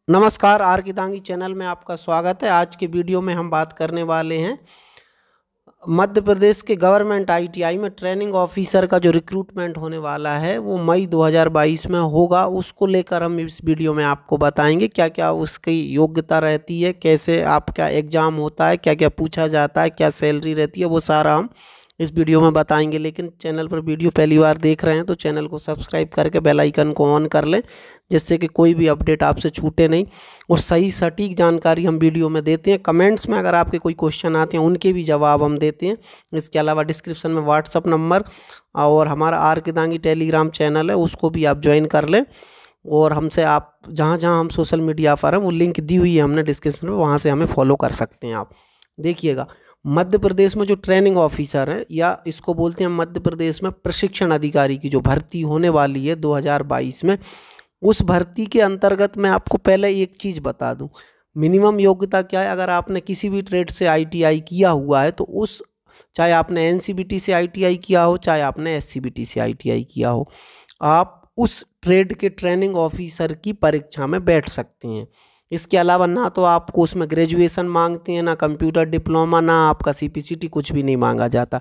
नमस्कार, आर की दांगी चैनल में आपका स्वागत है। आज के वीडियो में हम बात करने वाले हैं मध्य प्रदेश के गवर्नमेंट आईटीआई में ट्रेनिंग ऑफिसर का जो रिक्रूटमेंट होने वाला है वो मई 2022 में होगा। उसको लेकर हम इस वीडियो में आपको बताएंगे क्या क्या उसकी योग्यता रहती है, कैसे आपका एग्ज़ाम होता है, क्या क्या पूछा जाता है, क्या सैलरी रहती है, वो सारा हम इस वीडियो में बताएंगे। लेकिन चैनल पर वीडियो पहली बार देख रहे हैं तो चैनल को सब्सक्राइब करके बेल आइकन को ऑन कर लें, जिससे कि कोई भी अपडेट आपसे छूटे नहीं और सही सटीक जानकारी हम वीडियो में देते हैं। कमेंट्स में अगर आपके कोई क्वेश्चन आते हैं उनके भी जवाब हम देते हैं। इसके अलावा डिस्क्रिप्शन में व्हाट्सअप नंबर और हमारा आर की दांगी टेलीग्राम चैनल है, उसको भी आप ज्वाइन कर लें। और हमसे आप जहाँ जहाँ हम सोशल मीडिया पर हैं वो लिंक दी हुई है हमने डिस्क्रिप्शन में, वहाँ से हमें फॉलो कर सकते हैं आप। देखिएगा, मध्य प्रदेश में जो ट्रेनिंग ऑफिसर है या इसको बोलते हैं मध्य प्रदेश में प्रशिक्षण अधिकारी की जो भर्ती होने वाली है 2022 में, उस भर्ती के अंतर्गत मैं आपको पहले एक चीज़ बता दूं। मिनिमम योग्यता क्या है? अगर आपने किसी भी ट्रेड से आईटीआई किया हुआ है तो उस चाहे आपने एनसीबीटी से आईटीआई किया हो, चाहे आपने एससीबीटी से आईटीआई किया हो, आप उस ट्रेड के ट्रेनिंग ऑफिसर की परीक्षा में बैठ सकते हैं। इसके अलावा ना तो आपको उसमें ग्रेजुएशन मांगते हैं, ना कंप्यूटर डिप्लोमा, ना आपका सीपीसीटी, कुछ भी नहीं मांगा जाता।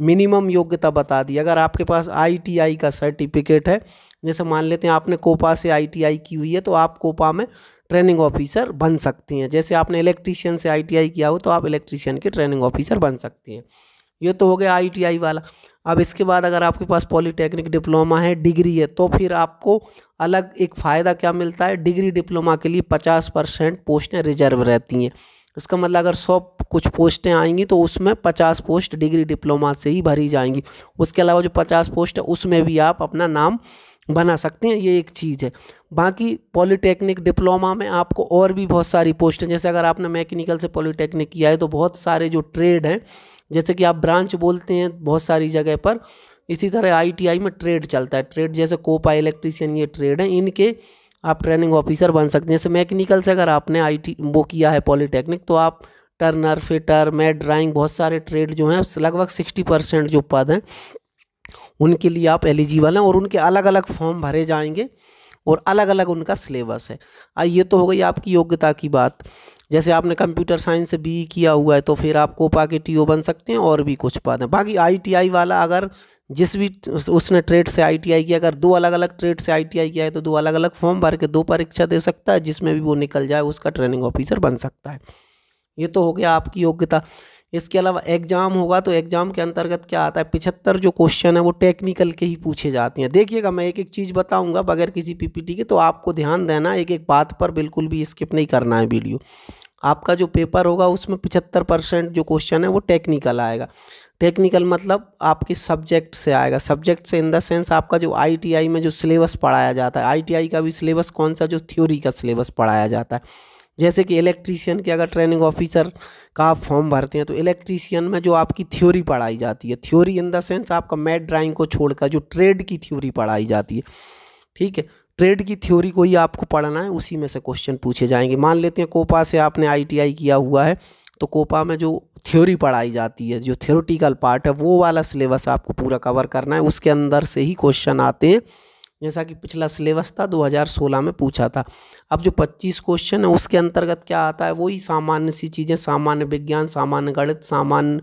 मिनिमम योग्यता बता दी। अगर आपके पास आईटीआई का सर्टिफिकेट है, जैसे मान लेते हैं आपने कोपा से आईटीआई की हुई है तो आप कोपा में ट्रेनिंग ऑफिसर बन सकते हैं। जैसे आपने इलेक्ट्रीशियन से आईटीआई किया हो तो आप इलेक्ट्रीशियन के ट्रेनिंग ऑफिसर बन सकते हैं। ये तो हो गया आईटीआई वाला। अब इसके बाद अगर आपके पास पॉलीटेक्निक डिप्लोमा है, डिग्री है, तो फिर आपको अलग एक फ़ायदा क्या मिलता है, डिग्री डिप्लोमा के लिए 50% पोस्टें रिजर्व रहती हैं। इसका मतलब अगर 100 कुछ पोस्टें आएंगी तो उसमें 50 पोस्ट डिग्री डिप्लोमा से ही भरी जाएंगी। उसके अलावा जो 50 पोस्ट है उसमें भी आप अपना नाम बना सकते हैं, ये एक चीज़ है। बाकी पॉलीटेक्निक डिप्लोमा में आपको और भी बहुत सारी पोस्टें, जैसे अगर आपने मैकेनिकल से पॉलीटेक्निक किया है तो बहुत सारे जो ट्रेड हैं, जैसे कि आप ब्रांच बोलते हैं बहुत सारी जगह पर, इसी तरह आईटीआई में ट्रेड चलता है। ट्रेड जैसे कोपा, इलेक्ट्रीशियन, ये ट्रेड हैं, इनके आप ट्रेनिंग ऑफिसर बन सकते हैं। जैसे मैकेनिकल से अगर आपने आईटी वो किया है पॉलीटेक्निक, तो आप टर्नर, फिटर, मैट ड्राइंग, बहुत सारे ट्रेड जो हैं, लगभग 60% जो पद हैं उनके लिए आप एलिजिबल हैं और उनके अलग अलग फॉर्म भरे जाएंगे और अलग अलग उनका सिलेबस है। ये तो हो गई आपकी योग्यता की बात। जैसे आपने कंप्यूटर साइंस से बीई किया हुआ है तो फिर आप कोपा के टीओ बन सकते हैं और भी कुछ पद हैं। बाकी आईटीआई वाला अगर जिस भी उसने ट्रेड से आईटीआई किया, अगर 2 अलग अलग ट्रेड से आईटीआई किया है तो 2 अलग अलग फॉर्म भर के 2 परीक्षा दे सकता है, जिसमें भी वो निकल जाए उसका ट्रेनिंग ऑफिसर बन सकता है। ये तो हो गया आपकी योग्यता। इसके अलावा एग्ज़ाम होगा तो एग्ज़ाम के अंतर्गत क्या आता है, 75 जो क्वेश्चन है वो टेक्निकल के ही पूछे जाते हैं। देखिएगा, मैं एक एक चीज़ बताऊंगा बगैर किसी पीपीटी के, तो आपको ध्यान देना, एक एक बात पर बिल्कुल भी स्किप नहीं करना है वीडियो। आपका जो पेपर होगा उसमें 75% जो क्वेश्चन है वो टेक्निकल आएगा। टेक्निकल मतलब आपके सब्जेक्ट से आएगा। सब्जेक्ट से इन द सेंस आपका जो आईटीआई में जो सिलेबस पढ़ाया जाता है, आईटीआई का भी सिलेबस कौन सा, जो थ्योरी का सिलेबस पढ़ाया जाता है। जैसे कि इलेक्ट्रीशियन के अगर ट्रेनिंग ऑफिसर का आप फॉर्म भरते हैं तो इलेक्ट्रीशियन में जो आपकी थ्योरी पढ़ाई जाती है, थ्योरी इन द सेंस आपका मैट ड्राइंग को छोड़कर जो ट्रेड की थ्योरी पढ़ाई जाती है, ठीक है, ट्रेड की थ्योरी को ही आपको पढ़ना है, उसी में से क्वेश्चन पूछे जाएंगे। मान लेते हैं कोपा से आपने आईटीआई किया हुआ है तो कोपा में जो थ्योरी पढ़ाई जाती है, जो थ्योरेटिकल पार्ट है, वो वाला सिलेबस आपको पूरा कवर करना है। उसके अंदर से ही क्वेश्चन आते हैं, जैसा कि पिछला सिलेबस था 2016 में पूछा था। अब जो 25 क्वेश्चन है उसके अंतर्गत क्या आता है, वही सामान्य सी चीज़ें, सामान्य विज्ञान, सामान्य गणित, सामान्य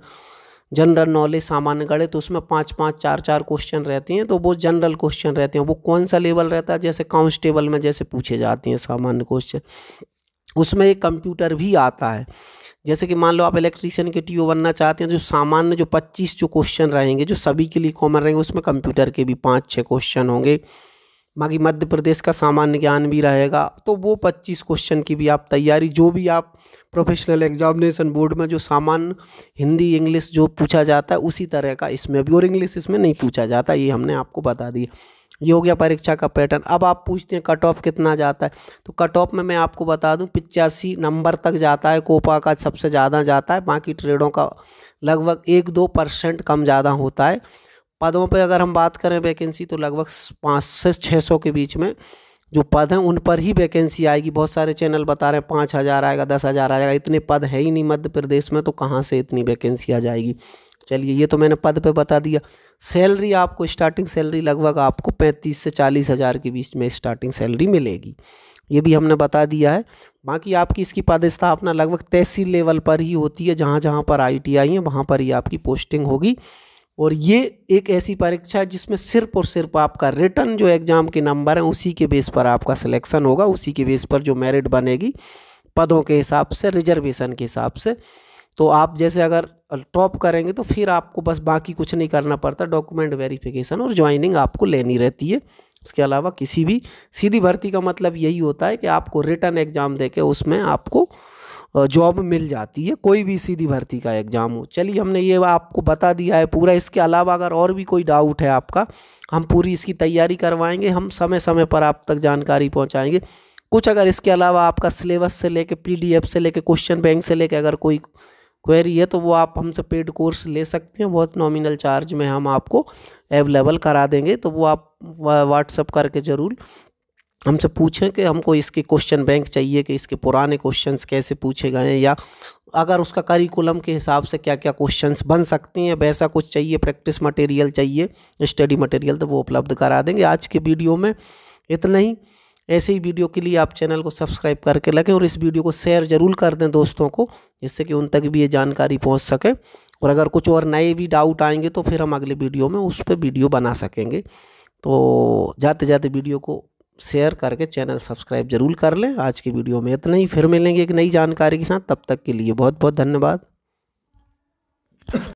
जनरल नॉलेज, सामान्य गणित, तो उसमें 5-5, 4-4 क्वेश्चन रहते हैं। तो वो जनरल क्वेश्चन रहते हैं। वो कौन सा लेवल रहता है, जैसे कांस्टेबल में जैसे पूछे जाते हैं सामान्य क्वेश्चन, उसमें एक कंप्यूटर भी आता है। जैसे कि मान लो आप इलेक्ट्रीशियन के टीओ बनना चाहते हैं, जो सामान्य जो 25 जो क्वेश्चन रहेंगे जो सभी के लिए कॉमन रहेंगे, उसमें कंप्यूटर के भी 5-6 क्वेश्चन होंगे। बाकी मध्य प्रदेश का सामान्य ज्ञान भी रहेगा। तो वो 25 क्वेश्चन की भी आप तैयारी, जो भी आप प्रोफेशनल एग्जामिनेशन बोर्ड में जो सामान्य हिंदी इंग्लिश जो पूछा जाता है उसी तरह का इसमें भी, और इंग्लिश इसमें नहीं पूछा जाता, ये हमने आपको बता दिया। ये हो गया परीक्षा का पैटर्न। अब आप पूछते हैं कट ऑफ कितना जाता है, तो कट ऑफ में मैं आपको बता दूं 85 नंबर तक जाता है। कोपा का सबसे ज़्यादा जाता है, बाकी ट्रेडों का लगभग 1-2% कम ज़्यादा होता है। पदों पे अगर हम बात करें वैकेंसी, तो लगभग 500 से 600 के बीच में जो पद हैं उन पर ही वैकेंसी आएगी। बहुत सारे चैनल बता रहे हैं 5000 आएगा, 10,000 आएगा। इतने पद है ही नहीं मध्य प्रदेश में, तो कहाँ से इतनी वैकेंसी आ जाएगी। चलिए, ये तो मैंने पद पे बता दिया। सैलरी आपको, स्टार्टिंग सैलरी लगभग आपको 35 से 40 हज़ार के बीच में स्टार्टिंग सैलरी मिलेगी। ये भी हमने बता दिया है। बाकी आपकी इसकी पदस्थापना लगभग तहसील लेवल पर ही होती है, जहाँ जहाँ पर ITI है वहाँ पर ही आपकी पोस्टिंग होगी। और ये एक ऐसी परीक्षा है जिसमें सिर्फ और सिर्फ आपका रिटन जो एग्ज़ाम के नंबर हैं उसी के बेस पर आपका सिलेक्शन होगा, उसी के बेस पर जो मेरिट बनेगी पदों के हिसाब से, रिजर्वेशन के हिसाब से। तो आप जैसे अगर टॉप करेंगे तो फिर आपको बस बाकी कुछ नहीं करना पड़ता, डॉक्यूमेंट वेरिफिकेशन और ज्वाइनिंग आपको लेनी रहती है। इसके अलावा किसी भी सीधी भर्ती का मतलब यही होता है कि आपको रिटन एग्ज़ाम देके उसमें आपको जॉब मिल जाती है, कोई भी सीधी भर्ती का एग्ज़ाम हो। चलिए, हमने ये आपको बता दिया है पूरा। इसके अलावा अगर और भी कोई डाउट है आपका, हम पूरी इसकी तैयारी करवाएंगे, हम समय समय पर आप तक जानकारी पहुंचाएंगे। कुछ अगर इसके अलावा आपका सिलेबस से लेके PDF से लेके क्वेश्चन बैंक से लेके अगर कोई क्वेरी है तो वो आप हमसे पेड कोर्स ले सकते हैं, बहुत नॉमिनल चार्ज में हम आपको अवेलेबल करा देंगे। तो वो आप व्हाट्सअप करके ज़रूर हमसे पूछें कि हमको इसके क्वेश्चन बैंक चाहिए, कि इसके पुराने क्वेश्चंस कैसे पूछे गए हैं, या अगर उसका करिकुलम के हिसाब से क्या क्या क्वेश्चंस बन सकते हैं वैसा कुछ चाहिए, प्रैक्टिस मटेरियल चाहिए, स्टडी मटेरियल, तो वो उपलब्ध करा देंगे। आज के वीडियो में इतना ही। ऐसे ही वीडियो के लिए आप चैनल को सब्सक्राइब करके लगें और इस वीडियो को शेयर ज़रूर कर दें दोस्तों को, जिससे कि उन तक भी ये जानकारी पहुंच सके। और अगर कुछ और नए भी डाउट आएंगे तो फिर हम अगले वीडियो में उस पर वीडियो बना सकेंगे। तो जाते जाते वीडियो को शेयर करके चैनल सब्सक्राइब जरूर कर लें। आज की वीडियो में इतना ही, फिर मिलेंगे एक नई जानकारी के साथ। तब तक के लिए बहुत बहुत धन्यवाद।